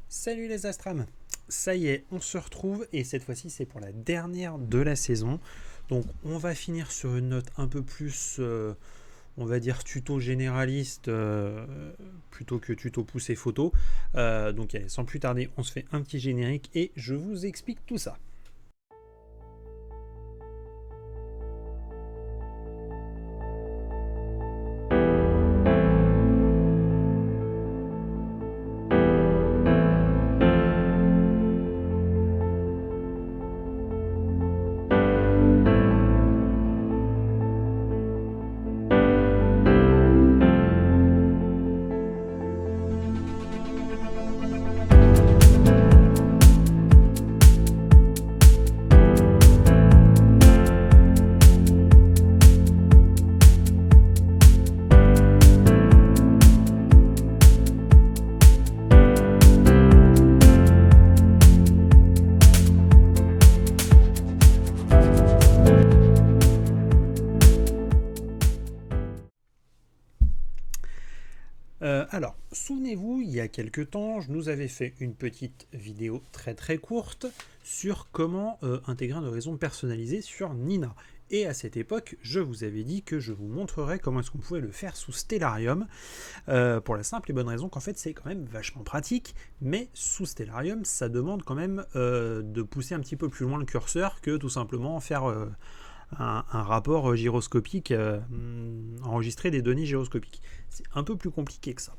Salut les Astrams. Ça y est, on se retrouve et cette fois-ci c'est pour la dernière de la saison. Donc on va finir sur une note un peu plus, on va dire tuto généraliste plutôt que tuto poussé photo. Donc allez, sans plus tarder, on se fait un petit générique et je vous explique tout ça. Alors, souvenez-vous, il y a quelques temps, je nous avais fait une petite vidéo très courte sur comment intégrer un horizon personnalisé sur Nina. Et à cette époque, je vous avais dit que je vous montrerais comment est-ce qu'on pouvait le faire sous Stellarium, pour la simple et bonne raison qu'en fait c'est quand même vachement pratique, mais sous Stellarium, ça demande quand même de pousser un petit peu plus loin le curseur que tout simplement faire un rapport gyroscopique, enregistrer des données gyroscopiques. C'est un peu plus compliqué que ça.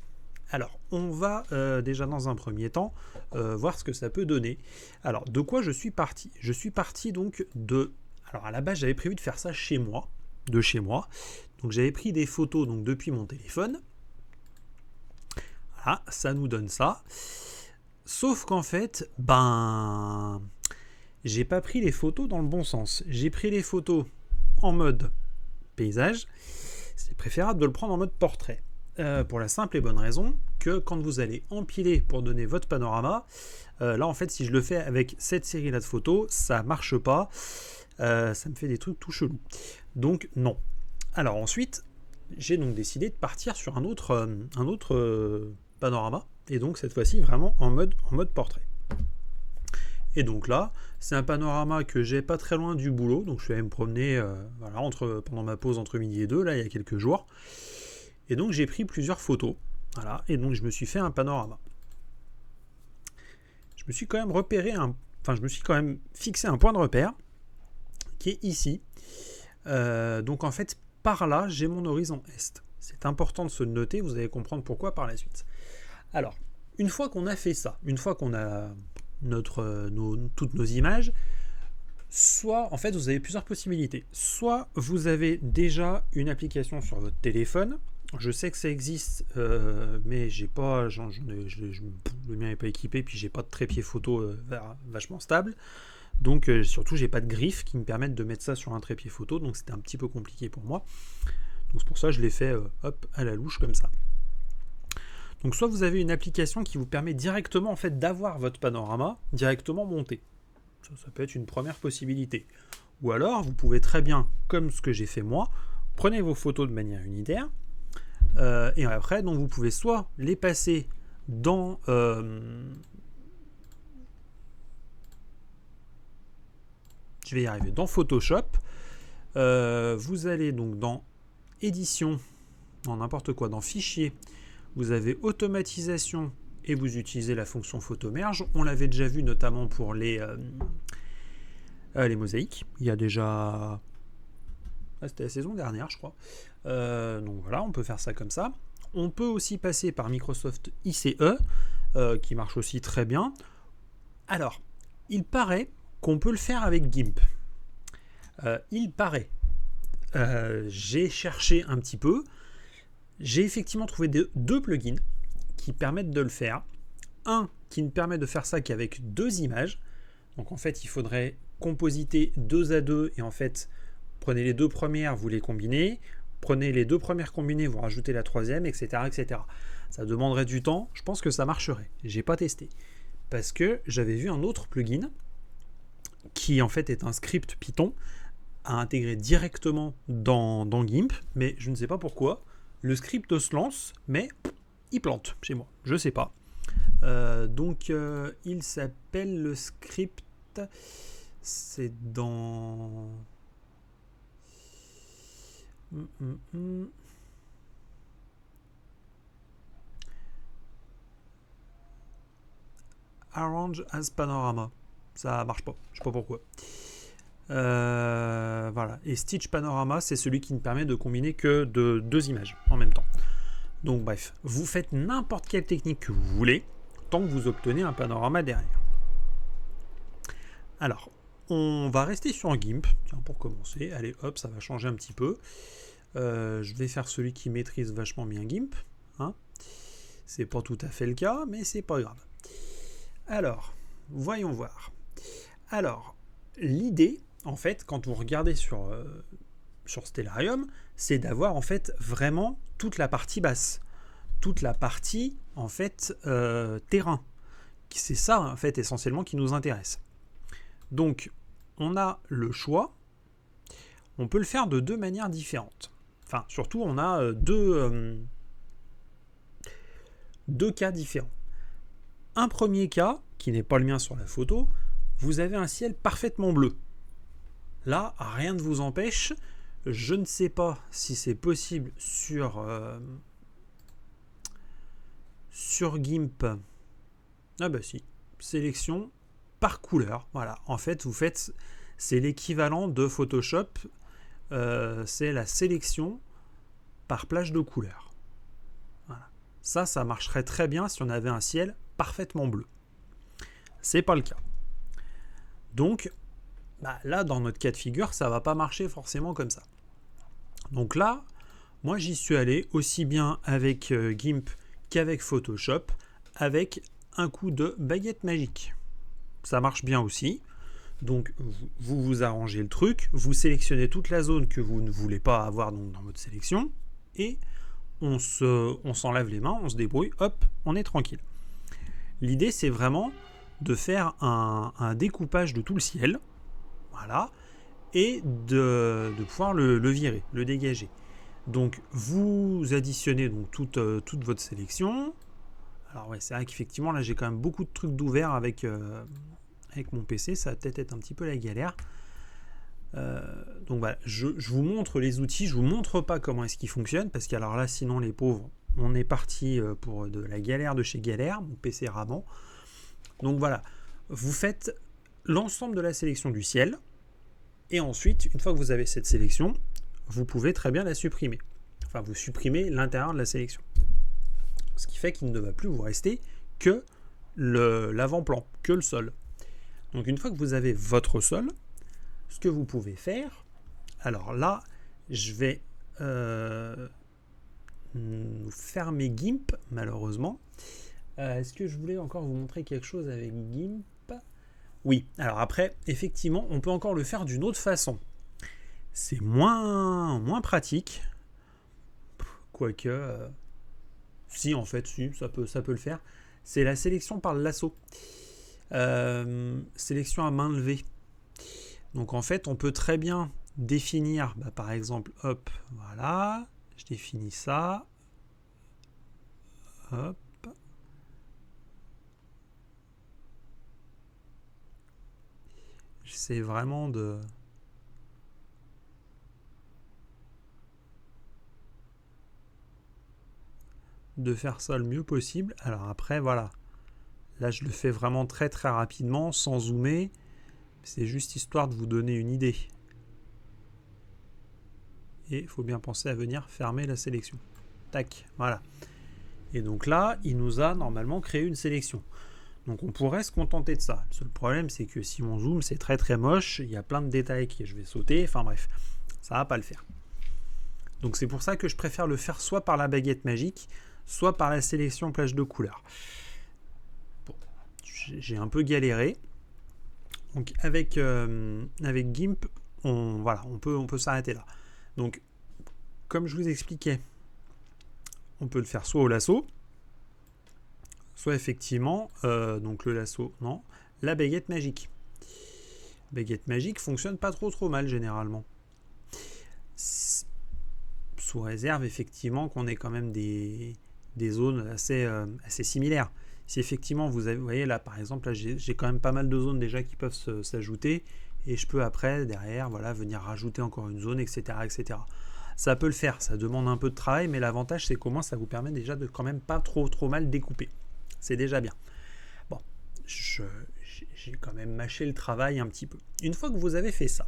Alors, on va déjà dans un premier temps voir ce que ça peut donner. Alors, de quoi je suis parti? Je suis parti donc de... Alors, à la base, j'avais prévu de faire ça chez moi, de chez moi. Donc, j'avais pris des photos donc, depuis mon téléphone. Voilà, ça nous donne ça. Sauf qu'en fait, j'ai pas pris les photos dans le bon sens. J'ai pris les photos en mode paysage. C'est préférable de le prendre en mode portrait. Pour la simple et bonne raison que quand vous allez empiler pour donner votre panorama, là en fait si je le fais avec cette série là de photos, ça marche pas, ça me fait des trucs tout chelous. Donc non. Alors ensuite, j'ai donc décidé de partir sur un autre panorama, et donc cette fois-ci vraiment en mode portrait. Et donc là, c'est un panorama que j'ai pas très loin du boulot, donc je suis allé me promener voilà, pendant ma pause entre midi et 2, là il y a quelques jours. Et donc j'ai pris plusieurs photos, voilà, et donc je me suis fait un panorama. Je me suis quand même fixé un point de repère qui est ici. Donc en fait, par là, j'ai mon horizon est. C'est important de se le noter, vous allez comprendre pourquoi par la suite. Alors, une fois qu'on a fait ça, une fois qu'on a toutes nos images, soit, en fait, vous avez plusieurs possibilités. Soit vous avez déjà une application sur votre téléphone. Je sais que ça existe, mais j'ai pas, le mien n'est pas équipé, puis j'ai pas de trépied photo vachement stable. Donc surtout, j'ai pas de griffe qui me permettent de mettre ça sur un trépied photo, donc c'était un petit peu compliqué pour moi. Donc c'est pour ça que je l'ai fait hop, à la louche comme ça. Donc soit vous avez une application qui vous permet directement en fait d'avoir votre panorama directement monté. Ça peut être une première possibilité. Ou alors vous pouvez très bien, comme ce que j'ai fait moi, prenez vos photos de manière unitaire, et après donc vous pouvez soit les passer dans je vais y arriver, dans Photoshop. Vous allez donc dans édition, dans n'importe quoi, dans fichier, vous avez automatisation et vous utilisez la fonction photomerge. On l'avait déjà vu notamment pour les mosaïques. Il y a déjà... c'était la saison dernière, je crois. Donc voilà, on peut faire ça comme ça. On peut aussi passer par Microsoft ICE, qui marche aussi très bien. Alors, il paraît qu'on peut le faire avec GIMP. Il paraît. J'ai cherché un petit peu. J'ai effectivement trouvé deux plugins qui permettent de le faire. Un qui ne permet de faire ça qu'avec deux images. Donc en fait, il faudrait compositer 2 à 2 et en fait, prenez les deux premières, vous les combinez. Prenez les deux premières combinées, vous rajoutez la troisième, etc., etc. Ça demanderait du temps. Je pense que ça marcherait. J'ai pas testé. Parce que j'avais vu un autre plugin qui en fait est un script Python à intégrer directement dans GIMP, mais je ne sais pas pourquoi. Le script se lance, mais il plante chez moi. Je sais pas. Donc il s'appelle le script, c'est dans... Arrange as Panorama. Ça marche pas, je sais pas pourquoi. Voilà. Et Stitch Panorama, c'est celui qui ne permet de combiner que de 2 images en même temps. Donc bref, vous faites n'importe quelle technique que vous voulez, tant que vous obtenez un panorama derrière. Alors, on va rester sur un GIMP, tiens, pour commencer. Allez, hop, ça va changer un petit peu. Je vais faire celui qui maîtrise vachement bien GIMP. Hein. C'est pas tout à fait le cas, mais c'est pas grave. Alors, voyons voir. Alors, l'idée, en fait, quand vous regardez sur Stellarium, c'est d'avoir en fait vraiment toute la partie basse, toute la partie en fait terrain. C'est ça en fait essentiellement qui nous intéresse. Donc, on a le choix. On peut le faire de 2 manières différentes. Enfin, surtout, on a deux cas différents. Un premier cas, qui n'est pas le mien sur la photo, vous avez un ciel parfaitement bleu. Là, rien ne vous empêche. Je ne sais pas si c'est possible sur GIMP. Ah bah si. Sélection par couleur. Voilà. En fait, c'est l'équivalent de Photoshop. C'est la sélection par plage de couleurs. Voilà. Ça marcherait très bien si on avait un ciel parfaitement bleu. C'est pas le cas. Donc, là, dans notre cas de figure, ça va pas marcher forcément comme ça. Donc là, moi, j'y suis allé aussi bien avec GIMP qu'avec Photoshop, avec un coup de baguette magique. Ça marche bien aussi. Donc, vous arrangez le truc, vous sélectionnez toute la zone que vous ne voulez pas avoir donc, dans votre sélection, et on s'enlève les mains, on se débrouille, hop, on est tranquille. L'idée, c'est vraiment de faire un découpage de tout le ciel, voilà, et de pouvoir le virer, le dégager. Donc, vous additionnez donc toute votre sélection. Alors, ouais, c'est vrai qu'effectivement, là, j'ai quand même beaucoup de trucs d'ouvert avec mon PC, ça va peut-être être un petit peu la galère. Donc voilà, je vous montre les outils, je vous montre pas comment est-ce qu'ils fonctionnent, parce qu'alors là, sinon les pauvres, on est parti pour de la galère de chez galère, mon PC ramant. Donc voilà, vous faites l'ensemble de la sélection du ciel, et ensuite, une fois que vous avez cette sélection, vous pouvez très bien la supprimer. Enfin, vous supprimez l'intérieur de la sélection. Ce qui fait qu'il ne va plus vous rester que l'avant-plan, que le sol. Donc une fois que vous avez votre sol, ce que vous pouvez faire, alors là, je vais fermer GIMP, malheureusement. Est-ce que je voulais encore vous montrer quelque chose avec GIMP ? Oui, alors après, effectivement, on peut encore le faire d'une autre façon. C'est moins pratique, quoique... si, en fait, si, ça peut le faire. C'est la sélection par le lasso. Sélection à main levée. Donc en fait, on peut très bien définir, par exemple, hop, voilà, je définis ça, hop, j'essaie vraiment de faire ça le mieux possible. Alors après, voilà, là je le fais vraiment très très rapidement, sans zoomer. C'est juste histoire de vous donner une idée. Et il faut bien penser à venir fermer la sélection. Tac, voilà. Et donc là, il nous a normalement créé une sélection. Donc on pourrait se contenter de ça. Le seul problème, c'est que si on zoome, c'est très très moche. Il y a plein de détails que je vais sauter. Enfin bref, ça va pas le faire. Donc c'est pour ça que je préfère le faire soit par la baguette magique, soit par la sélection plage de couleurs. Bon, j'ai un peu galéré. Donc avec GIMP, on peut s'arrêter là. Donc, comme je vous expliquais, on peut le faire soit au lasso, soit effectivement, donc le lasso, non, la baguette magique. La baguette magique fonctionne pas trop mal généralement. Sous réserve effectivement qu'on ait quand même des zones assez similaires. Si effectivement vous voyez là par exemple, là j'ai quand même pas mal de zones déjà qui peuvent s'ajouter, et je peux après derrière voilà venir rajouter encore une zone, etc., etc. Ça peut le faire, ça demande un peu de travail, mais l'avantage c'est qu'au moins ça vous permet déjà de quand même pas trop mal découper. C'est déjà bien. Bon, j'ai quand même mâché le travail un petit peu. Une fois que vous avez fait ça,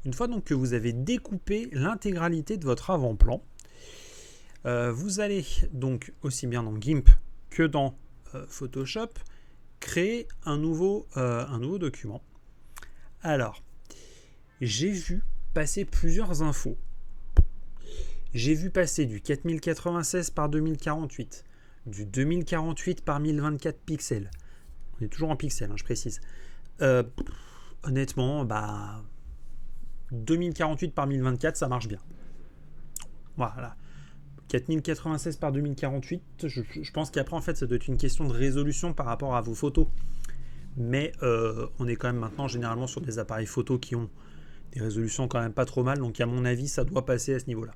une fois donc que vous avez découpé l'intégralité de votre avant-plan, vous allez donc aussi bien dans GIMP que dans Photoshop créer un nouveau document. Alors, j'ai vu passer plusieurs infos. J'ai vu passer du 4096 par 2048, du 2048 par 1024 pixels. On est toujours en pixels, hein, je précise. Honnêtement, 2048 par 1024, ça marche bien. Voilà. 4096 par 2048, je pense qu'après, en fait, ça doit être une question de résolution par rapport à vos photos. Mais on est quand même maintenant généralement sur des appareils photo qui ont des résolutions quand même pas trop mal. Donc, à mon avis, ça doit passer à ce niveau-là.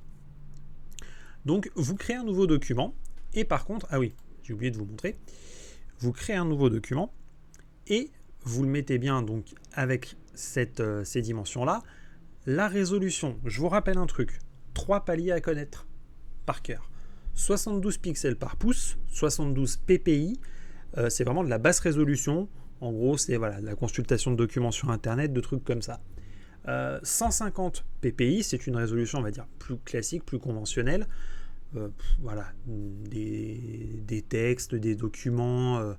Donc, vous créez un nouveau document. Et par contre, ah oui, j'ai oublié de vous montrer. Vous créez un nouveau document et vous le mettez bien donc avec ces dimensions-là. La résolution, je vous rappelle un truc. 3 paliers à connaître par cœur. 72 pixels par pouce, 72 ppi. C'est vraiment de la basse résolution. En gros, c'est voilà, de la consultation de documents sur Internet, de trucs comme ça. 150 ppi, c'est une résolution, on va dire, plus classique, plus conventionnelle. Voilà, des textes, des documents.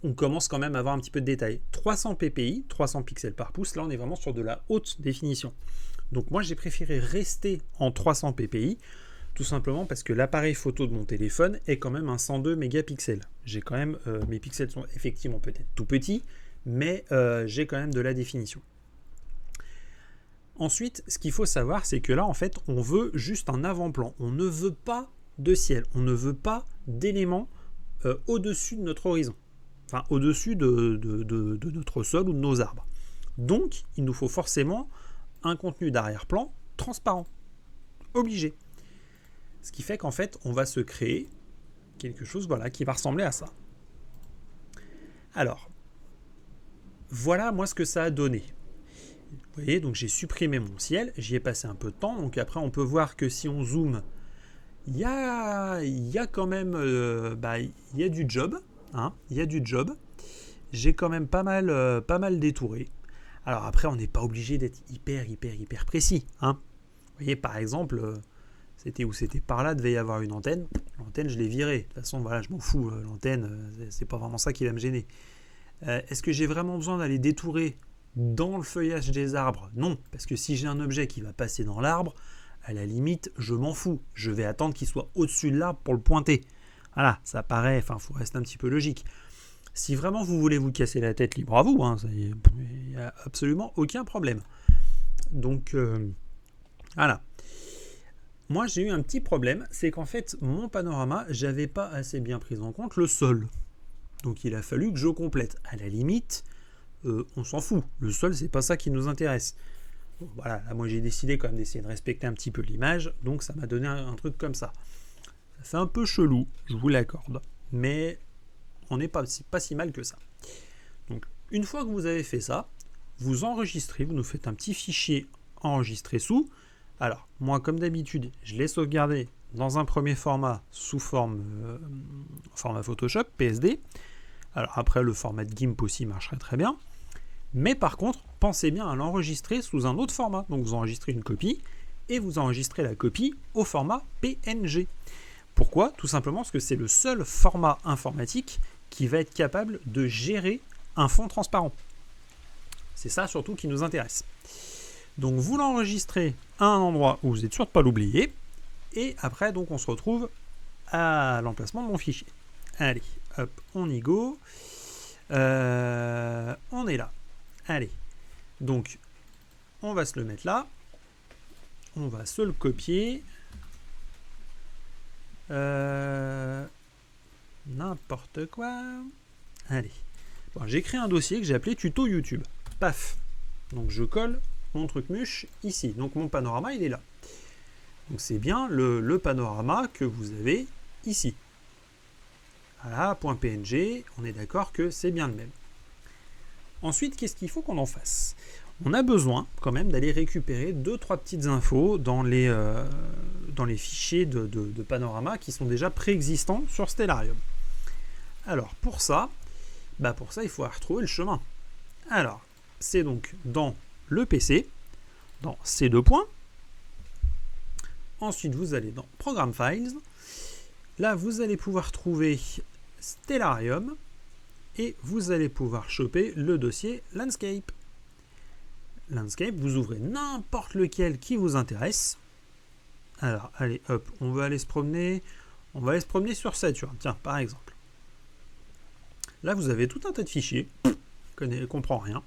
On commence quand même à avoir un petit peu de détails. 300 ppi, 300 pixels par pouce, là on est vraiment sur de la haute définition. Donc moi j'ai préféré rester en 300 ppi, tout simplement parce que l'appareil photo de mon téléphone est quand même un 102 mégapixels. J'ai quand même, mes pixels sont effectivement peut-être tout petits, mais j'ai quand même de la définition. Ensuite, ce qu'il faut savoir, c'est que là, en fait, on veut juste un avant-plan. On ne veut pas de ciel, on ne veut pas d'éléments au-dessus de notre horizon. Enfin, au-dessus de notre sol ou de nos arbres. Donc, il nous faut forcément un contenu d'arrière-plan transparent. Obligé. Ce qui fait qu'en fait, on va se créer quelque chose voilà, qui va ressembler à ça. Alors, voilà moi ce que ça a donné. Vous voyez, donc j'ai supprimé mon ciel, j'y ai passé un peu de temps, donc après on peut voir que si on zoome, il y a quand même il y a du job, hein, il y a du job. J'ai quand même pas mal détouré. Alors après, on n'est pas obligé d'être hyper précis, hein. Vous voyez, par exemple, c'était par là, devait y avoir une antenne. L'antenne, je l'ai virée. De toute façon, voilà, je m'en fous. L'antenne, c'est pas vraiment ça qui va me gêner. Est-ce que j'ai vraiment besoin d'aller détourer dans le feuillage des arbres? Non, parce que si j'ai un objet qui va passer dans l'arbre, à la limite, je m'en fous. Je vais attendre qu'il soit au-dessus de l'arbre pour le pointer. Voilà, ça paraît, enfin, il faut rester un petit peu logique. Si vraiment vous voulez vous casser la tête, libre à vous, hein, il n'y a absolument aucun problème. Donc, voilà. Moi, j'ai eu un petit problème, c'est qu'en fait, mon panorama, j'avais pas assez bien pris en compte le sol. Donc, il a fallu que je complète. À la limite, on s'en fout. Le sol, c'est pas ça qui nous intéresse. Bon, voilà, là, moi, j'ai décidé quand même d'essayer de respecter un petit peu l'image, donc ça m'a donné un truc comme ça. Ça fait un peu chelou, je vous l'accorde, mais on n'est pas si mal que ça. Donc, une fois que vous avez fait ça, vous enregistrez, vous nous faites un petit fichier enregistré sous. Alors, moi, comme d'habitude, je l'ai sauvegardé dans un premier format sous format Photoshop, PSD. Alors après, le format de GIMP aussi marcherait très bien. Mais par contre, pensez bien à l'enregistrer sous un autre format. Donc vous enregistrez une copie et vous enregistrez la copie au format PNG. Pourquoi? Tout simplement parce que c'est le seul format informatique qui va être capable de gérer un fond transparent. C'est ça surtout qui nous intéresse. Donc vous l'enregistrez à un endroit où vous êtes sûr de ne pas l'oublier. Et après, donc, on se retrouve à l'emplacement de mon fichier. Allez, hop, on y go. On est là. Allez. Donc, on va se le mettre là. On va se le copier. N'importe quoi. Allez. Bon, j'ai créé un dossier que j'ai appelé tuto YouTube. Paf. Donc, je colle mon truc mûche ici. Donc, mon panorama, il est là. Donc c'est bien le panorama que vous avez ici. Voilà, .png, on est d'accord que c'est bien le même. Ensuite, qu'est-ce qu'il faut qu'on en fasse? On a besoin quand même d'aller récupérer 2-3 petites infos dans les fichiers de Panorama qui sont déjà préexistants sur Stellarium. Alors pour ça, il faut retrouver le chemin. Alors, c'est donc dans le PC, dans ces deux points. Ensuite, vous allez dans Program Files. Là, vous allez pouvoir trouver Stellarium et vous allez pouvoir choper le dossier Landscape. Landscape, vous ouvrez n'importe lequel qui vous intéresse. Alors, allez, hop, on va aller se promener. On va aller se promener sur Saturn, tiens, par exemple. Là, vous avez tout un tas de fichiers. Comprend rien.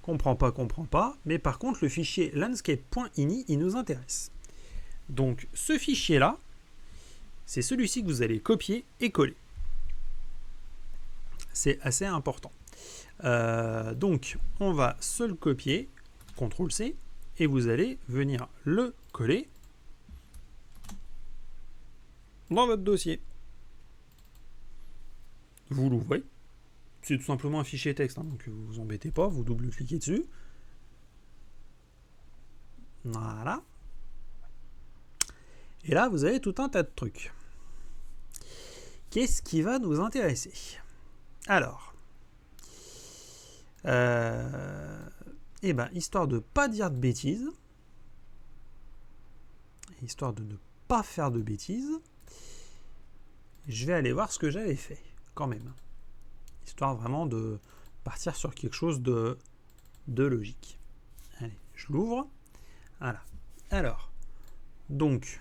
Comprend pas. Mais par contre, le fichier landscape.ini, il nous intéresse. Donc, ce fichier-là, c'est celui-ci que vous allez copier et coller. C'est assez important. Donc, on va se le copier, CTRL-C, et vous allez venir le coller dans votre dossier. Vous l'ouvrez. C'est tout simplement un fichier texte, hein, donc vous vous embêtez pas, vous double-cliquez dessus. Voilà. Et là, vous avez tout un tas de trucs. Qu'est-ce qui va nous intéresser? Alors, histoire de ne pas dire de bêtises, histoire de ne pas faire de bêtises, je vais aller voir ce que j'avais fait, quand même. Histoire vraiment de partir sur quelque chose de logique. Allez, je l'ouvre. Voilà. Alors, donc,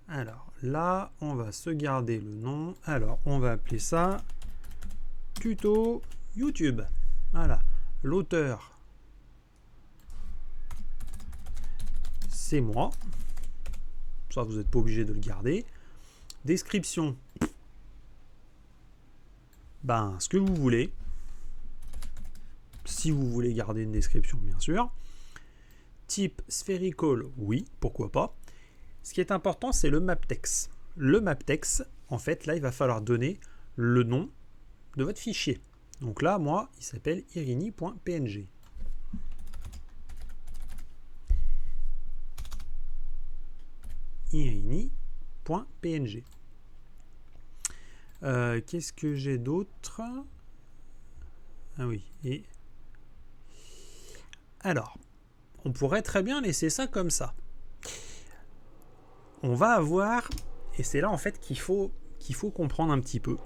alors là, on va se garder le nom. Alors, on va appeler ça tuto YouTube. Voilà. L'auteur, c'est moi. Ça, vous n'êtes pas obligé de le garder. Description, ce que vous voulez. Si vous voulez garder une description, bien sûr. Type spherical, oui, pourquoi pas. Ce qui est important, c'est le map text. Le map text, en fait, là, il va falloir donner le nom de votre fichier. Donc là, moi, il s'appelle irini.png. irini.png. Qu'est-ce que j'ai d'autre? Ah oui. Et alors, on pourrait très bien laisser ça comme ça. On va avoir, et c'est là en fait qu'il faut comprendre un petit peu.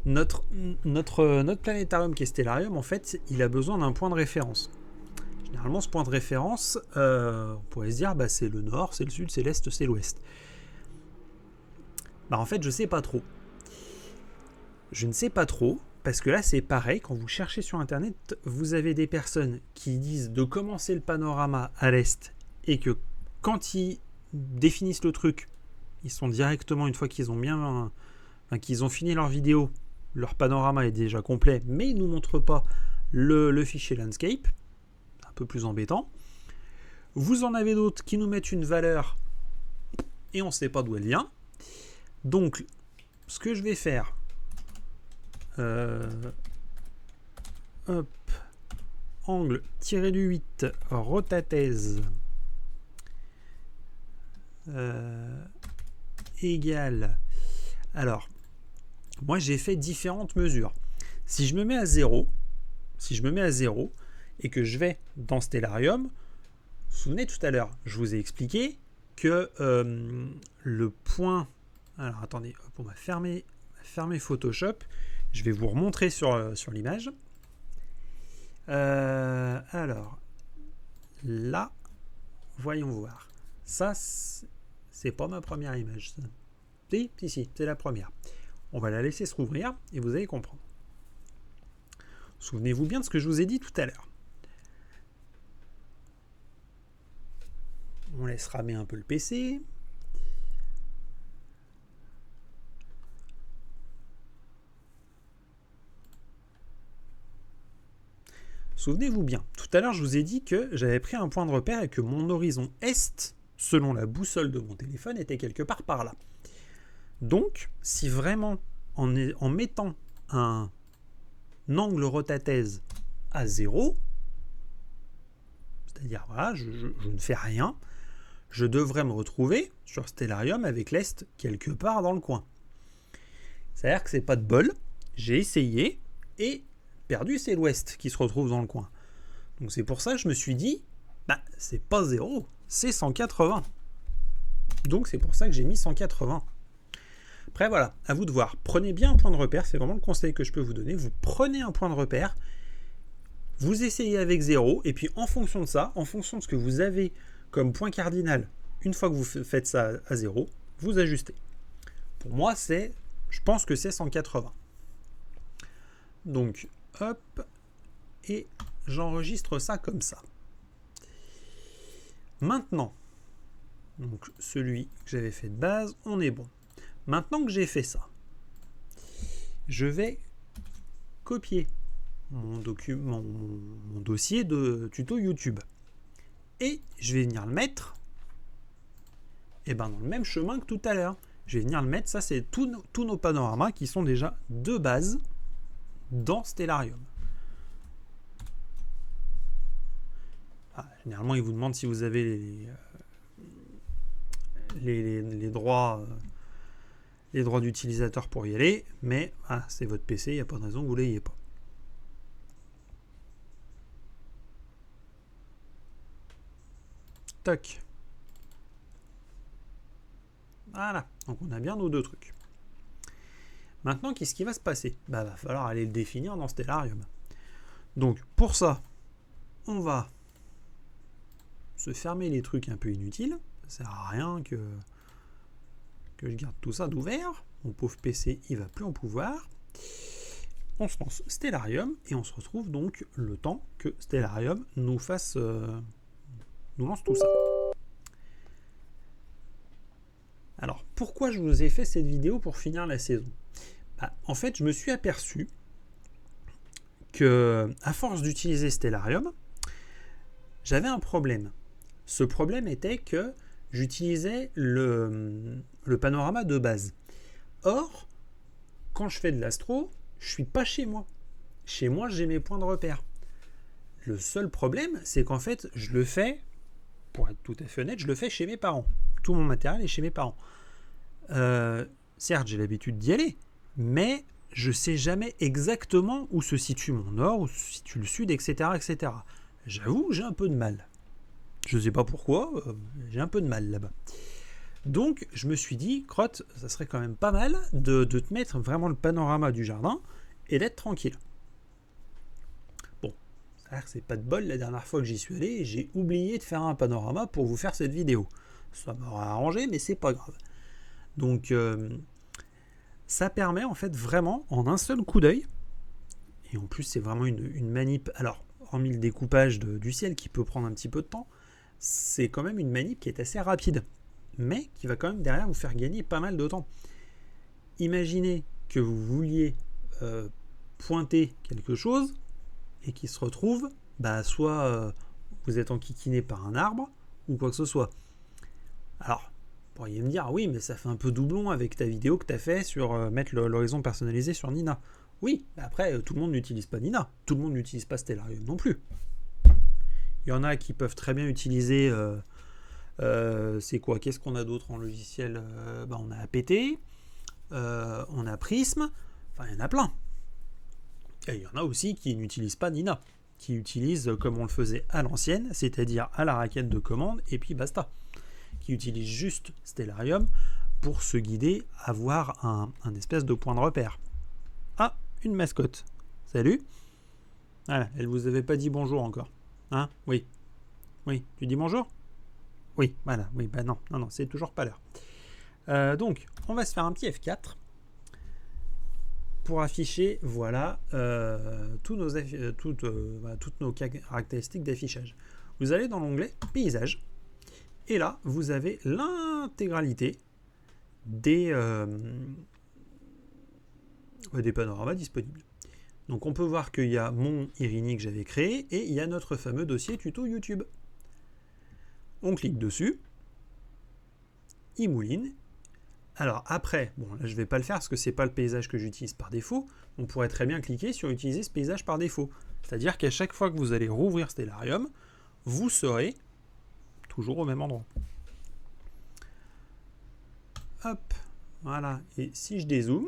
Notre planétarium qui est Stellarium, en fait, il a besoin d'un point de référence. Généralement, ce point de référence, on pourrait se dire, c'est le nord, c'est le sud, c'est l'est, c'est l'ouest. En fait, je sais pas trop. Je ne sais pas trop, parce que là, c'est pareil, quand vous cherchez sur Internet, vous avez des personnes qui disent de commencer le panorama à l'est, et que quand ils définissent le truc, ils sont directement, une fois qu'ils ont qu'ils ont fini leur vidéo, leur panorama est déjà complet, mais ils ne nous montrent pas le fichier landscape. Un peu plus embêtant. Vous en avez d'autres qui nous mettent une valeur et on ne sait pas d'où elle vient. Donc, ce que je vais faire, angle tiré du 8, rotatèse égale. Alors, moi j'ai fait différentes mesures. Si je me mets à 0, et que je vais dans Stellarium, vous vous souvenez tout à l'heure, je vous ai expliqué que le point... Alors attendez, hop, on va fermer Photoshop. Je vais vous remontrer sur l'image. Alors, là, voyons voir. Ça, c'est pas ma première image. Ça. Si, c'est la première. On va la laisser se rouvrir et vous allez comprendre. Souvenez-vous bien de ce que je vous ai dit tout à l'heure. On laisse ramer un peu le PC. souvenez-vous bien, tout à l'heure je vous ai dit que j'avais pris un point de repère et que mon horizon est, selon la boussole de mon téléphone, était quelque part par là. Donc, si vraiment, en mettant un angle rotathèse à 0, c'est-à-dire, voilà, je ne fais rien, je devrais me retrouver sur Stellarium avec l'Est quelque part dans le coin. C'est-à-dire que c'est pas de bol, j'ai essayé, et perdu, c'est l'Ouest qui se retrouve dans le coin. Donc c'est pour ça que je me suis dit, c'est pas 0, c'est 180. Donc c'est pour ça que j'ai mis 180. Après voilà, à vous de voir. Prenez bien un point de repère, c'est vraiment le conseil que je peux vous donner. Vous prenez un point de repère, vous essayez avec 0, et puis en fonction de ça, en fonction de ce que vous avez comme point cardinal, une fois que vous faites ça à 0, vous ajustez. Pour moi, je pense que c'est 180. Donc, hop, et j'enregistre ça comme ça. Maintenant, donc celui que j'avais fait de base, on est bon. Maintenant que j'ai fait ça, je vais copier mon dossier de tuto YouTube. Et je vais venir le mettre dans le même chemin que tout à l'heure. Je vais venir le mettre, ça c'est tous nos panoramas qui sont déjà de base dans Stellarium. Généralement, il vous demande si vous avez les droits d'utilisateur pour y aller, mais c'est votre PC, il n'y a pas de raison que vous ne l'ayez pas. Toc. Voilà, donc on a bien nos deux trucs. Maintenant, qu'est-ce qui va se passer ? Va falloir aller le définir dans Stellarium. Donc, pour ça, on va se fermer les trucs un peu inutiles. Ça sert à rien que je garde tout ça d'ouvert. Mon pauvre PC, il va plus en pouvoir. On se lance Stellarium et on se retrouve donc le temps que Stellarium nous lance tout ça. Alors, pourquoi je vous ai fait cette vidéo pour finir la saison ? En fait, je me suis aperçu que, à force d'utiliser Stellarium, j'avais un problème. Ce problème était que j'utilisais le panorama de base. Or, quand je fais de l'astro, je ne suis pas chez moi. Chez moi, j'ai mes points de repère. Le seul problème, c'est qu'en fait, je le fais, pour être tout à fait honnête, je le fais chez mes parents. Tout mon matériel est chez mes parents. Certes, j'ai l'habitude d'y aller, mais je ne sais jamais exactement où se situe mon nord, où se situe le sud, etc. etc. J'avoue, j'ai un peu de mal. Je ne sais pas pourquoi, j'ai un peu de mal là-bas. Donc, je me suis dit, Crotte, ça serait quand même pas mal de te mettre vraiment le panorama du jardin et d'être tranquille. Bon, c'est pas de bol, la dernière fois que j'y suis allé, j'ai oublié de faire un panorama pour vous faire cette vidéo. Ça m'aurait arrangé, mais c'est pas grave. Donc, ça permet en fait vraiment, en un seul coup d'œil, et en plus c'est vraiment une manip, alors, hormis le découpage du ciel qui peut prendre un petit peu de temps, c'est quand même une manip qui est assez rapide, mais qui va quand même derrière vous faire gagner pas mal de temps. Imaginez que vous vouliez pointer quelque chose et qu'il se retrouve, soit vous êtes enquiquiné par un arbre ou quoi que ce soit. Alors, vous pourriez me dire, oui, mais ça fait un peu doublon avec ta vidéo que tu as fait sur mettre l'horizon personnalisé sur Nina. Oui, mais après, tout le monde n'utilise pas Nina. Tout le monde n'utilise pas Stellarium non plus. Il y en a qui peuvent très bien utiliser... c'est quoi ? Qu'est-ce qu'on a d'autre en logiciel ? On a APT, on a Prism, enfin il y en a plein. Et il y en a aussi qui n'utilisent pas Nina, qui utilisent comme on le faisait à l'ancienne, c'est-à-dire à la raquette de commande, et puis basta. Qui utilisent juste Stellarium pour se guider, avoir un espèce de point de repère. Ah, une mascotte. Salut. Voilà, elle vous avait pas dit bonjour encore. Hein ? Oui. Oui, tu dis bonjour ? Oui, voilà, oui, non, c'est toujours pas l'heure. Donc, on va se faire un petit F4 pour afficher, voilà, toutes nos caractéristiques d'affichage. Vous allez dans l'onglet Paysage, et là, vous avez l'intégralité des panoramas disponibles. Donc on peut voir qu'il y a mon Irini que j'avais créé et il y a notre fameux dossier tuto YouTube. On clique dessus, il mouline. Alors après, bon là je ne vais pas le faire parce que ce n'est pas le paysage que j'utilise par défaut. On pourrait très bien cliquer sur utiliser ce paysage par défaut. C'est-à-dire qu'à chaque fois que vous allez rouvrir Stellarium, vous serez toujours au même endroit. Hop, voilà. Et si je dézoome,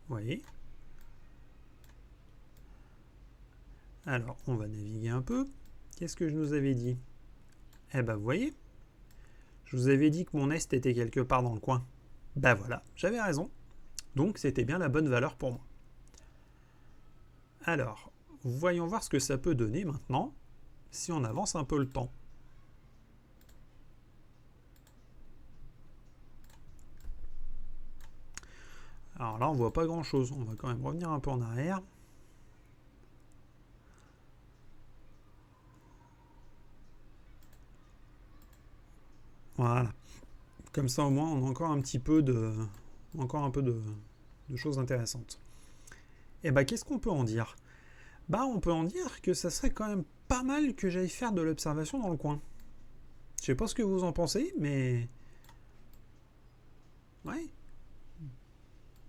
vous voyez. Alors, on va naviguer un peu. Qu'est-ce que je nous avais dit? Eh ben, vous voyez, je vous avais dit que mon est était quelque part dans le coin. Ben voilà, j'avais raison. Donc, c'était bien la bonne valeur pour moi. Alors, voyons voir ce que ça peut donner maintenant, si on avance un peu le temps. Alors là, on voit pas grand-chose. On va quand même revenir un peu en arrière. Voilà. Comme ça, au moins, on a encore un petit peu de, choses intéressantes. Et bah, qu'est-ce qu'on peut en dire? Bah, on peut en dire que ça serait quand même pas mal que j'aille faire de l'observation dans le coin. Je sais pas ce que vous en pensez, mais ouais,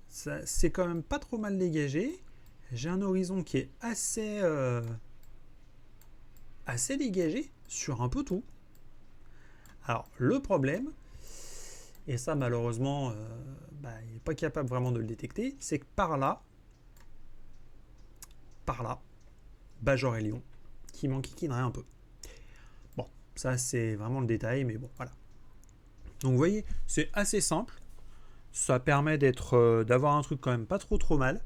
c'est quand même pas trop mal dégagé. J'ai un horizon qui est assez dégagé sur un peu tout. Alors, le problème, et ça malheureusement, il n'est pas capable vraiment de le détecter, c'est que par là, j'aurais Lyon, qui m'enquiquinerait un peu. Bon, ça c'est vraiment le détail, mais bon, voilà. Donc vous voyez, c'est assez simple. Ça permet d'avoir un truc quand même pas trop mal.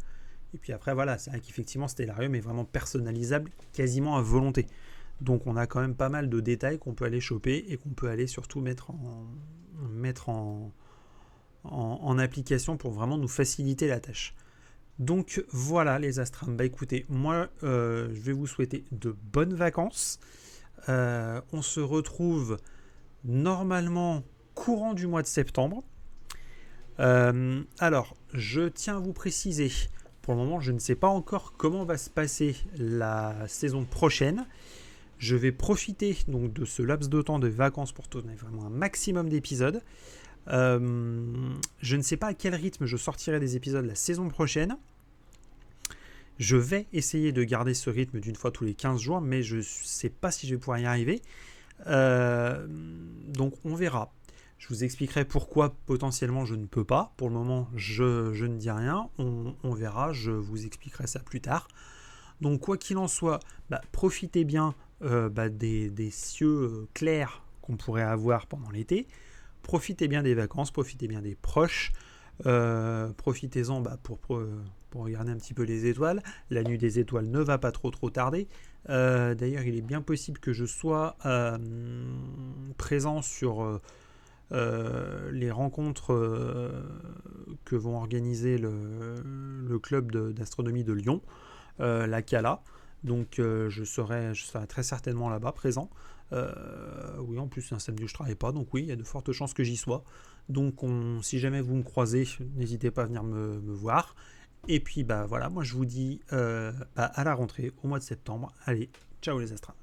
Et puis après, voilà, c'est vrai qu'effectivement, Stellarium est vraiment personnalisable quasiment à volonté. Donc on a quand même pas mal de détails qu'on peut aller choper et qu'on peut aller surtout mettre en application pour vraiment nous faciliter la tâche. Donc voilà les Astrams. Bah écoutez, moi je vais vous souhaiter de bonnes vacances. On se retrouve normalement courant du mois de septembre. Alors, je tiens à vous préciser, pour le moment, je ne sais pas encore comment va se passer la saison prochaine. Je vais profiter donc de ce laps de temps de vacances pour tourner vraiment un maximum d'épisodes. Je ne sais pas à quel rythme je sortirai des épisodes la saison prochaine. Je vais essayer de garder ce rythme d'une fois tous les 15 jours, mais je ne sais pas si je vais pouvoir y arriver. Donc on verra. Je vous expliquerai pourquoi potentiellement je ne peux pas. Pour le moment, je ne dis rien. On verra, je vous expliquerai ça plus tard. Donc quoi qu'il en soit, profitez bien des cieux clairs qu'on pourrait avoir pendant l'été. Profitez bien des vacances, profitez bien des proches. Profitez-en pour regarder un petit peu les étoiles. La nuit des étoiles ne va pas trop tarder. D'ailleurs, il est bien possible que je sois présent sur les rencontres que vont organiser le club d'astronomie de Lyon, la CALA. Donc je serai très certainement là-bas présent. Oui, en plus c'est un samedi où je ne travaille pas, donc oui, il y a de fortes chances que j'y sois. Donc si jamais vous me croisez, n'hésitez pas à venir me voir. Et puis voilà, moi je vous dis à la rentrée au mois de septembre. Allez, ciao les Astrales.